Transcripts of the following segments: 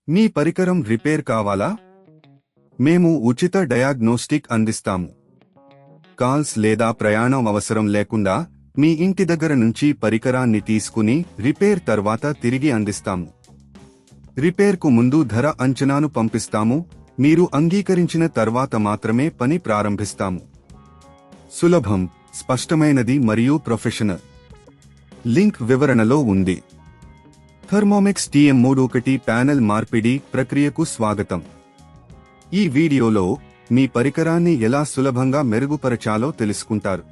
మీ పరికరం రిపేర్ కావాలా? మేము ఉచిత డయాగ్నోస్టిక్ అందిస్తాము. కాల్స్ లేదా ప్రయాణం అవసరం లేకుండా మీ ఇంటి దగ్గర నుంచి పరికరాన్ని తీసుకుని రిపేర్ తర్వాత తిరిగి అందిస్తాము. రిపేర్కు ముందు ధర అంచనాను పంపిస్తాము. మీరు అంగీకరించిన తర్వాత మాత్రమే పని ప్రారంభిస్తాము. సులభం, స్పష్టమైనది మరియు ప్రొఫెషనల్. లింక్ వివరణలో ఉంది. థర్మోమిక్స్ TM31 ప్యానెల్ మార్పిడి ప్రక్రియకు స్వాగతం. ఈ వీడియోలో మీ పరికరాన్ని ఎలా సులభంగా మెరుగుపరచాలో తెలుసుకుంటారు.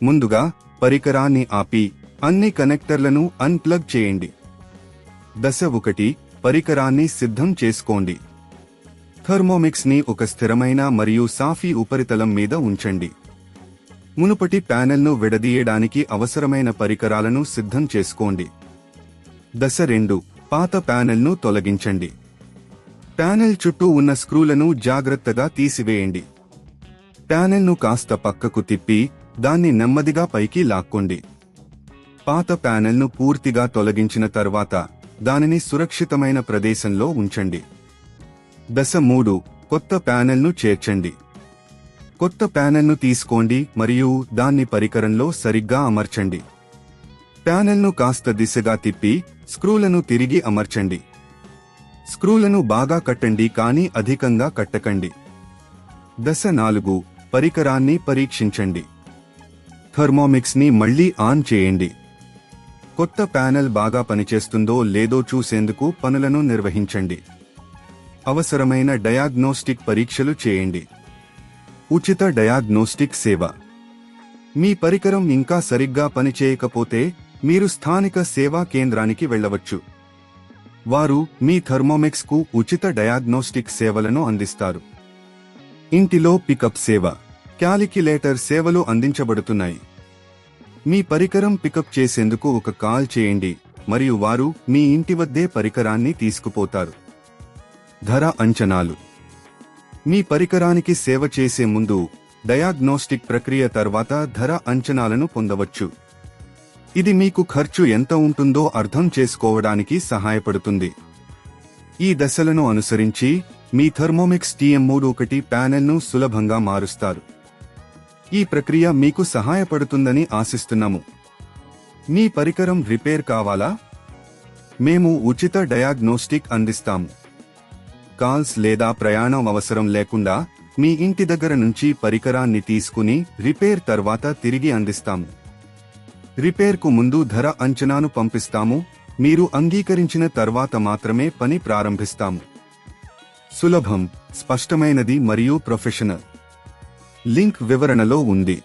ముందుగా పరికరాన్ని ఆపి అన్ని కనెక్టర్లను అన్ప్లగ్ చేయండి. దశ 1. పరికరాన్ని సిద్ధం చేసుకోండి. థర్మోమిక్స్ ని ఒక స్థిరమైన మరియు సాఫీ ఉపరితలం మీద ఉంచండి. మునుపటి ప్యానెల్ను విడదీయడానికి అవసరమైన పరికరాలను సిద్ధం చేసుకోండి. దశ 2. పాత ప్యానెల్ను తొలగించండి. ప్యానెల్ చుట్టూ ఉన్న స్క్రూలను జాగ్రత్తగా తీసివేయండి. ప్యానెల్ను కాస్త పక్కకు తిప్పి దాన్ని నెమ్మదిగా పైకి లాక్కోండి. పాత ప్యానెల్ను పూర్తిగా తొలగించిన తర్వాత దానిని సురక్షితమైన ప్రదేశంలో ఉంచండి. దశ 3. కొత్త ప్యానెల్ను చేర్చండి. కొత్త ప్యానెల్ను తీసుకోండి మరియు దాన్ని పరికరంలో సరిగ్గా అమర్చండి. ప్యానెల్ను కాస్త దిశగా తిప్పి స్క్రూలను తిరిగి అమర్చండి. స్క్రూలను బాగా కట్టండి కానీ అధికంగా కట్టకండి. దశ 4. పరికరాన్ని పరీక్షించండి. థర్మోమిక్స్ ని మళ్లీ ఆన్ చేయండి. కొత్త ప్యానెల్ బాగా పనిచేస్తుందో లేదో చూసేందుకు పనులను నిర్వహించండి. అవసరమైన డయాగ్నోస్టిక్ పరీక్షలు చేయండి. ఉచిత డయాగ్నోస్టిక్ సేవ. మీ పరికరం ఇంకా సరిగ్గా పనిచేయకపోతే మీరు స్థానిక సేవా కేంద్రానికి వెళ్ళవచ్చు. వారు మీ థర్మోమిక్స్ కు ఉచిత డయాగ్నోస్టిక్ సేవలను అందిస్తారు. ఇంటిలో పికప్ సేవ, క్యాలిక్యులేటర్ సేవలు అందించబడుతున్నాయి. మీ పరికరం పికప్ చేసేందుకు ఒక కాల్ చేయండి మరియు వారు మీ ఇంటి వద్దే పరికరాన్ని తీసుకుపోతారు. ధర అంచనాలు. మీ పరికరానికి సేవ చేసే ముందు డయాగ్నోస్టిక్ ప్రక్రియ తర్వాత ధర అంచనాలను పొందవచ్చు. ఇది మీకు ఖర్చు ఎంత ఉంటుందో అర్థం చేసుకోవడానికి సహాయపడుతుంది. ఈ దశలను అనుసరించి మీ థర్మోమిక్స్ TM31 ప్యానెల్ను సులభంగా మారుస్తారు. ఈ ప్రక్రియ మీకు సహాయపడుతుందని ఆశిస్తున్నాము. మీ పరికరం రిపేర్ కావాలా? మేము ఉచిత డయాగ్నోస్టిక్ అందిస్తాము. కాల్స్ లేదా ప్రయాణం అవసరం లేకుండా మీ ఇంటి దగ్గర నుంచి పరికరాన్ని తీసుకుని రిపేర్ తర్వాత తిరిగి అందిస్తాము. రిపేర్కు ముందు ధర అంచనాను పంపిస్తాము. మీరు అంగీకరించిన తర్వాత మాత్రమే పని ప్రారంభిస్తాము. సులభం, స్పష్టమైనది మరియు ప్రొఫెషనల్. లింక్ వివరణలో ఉంది.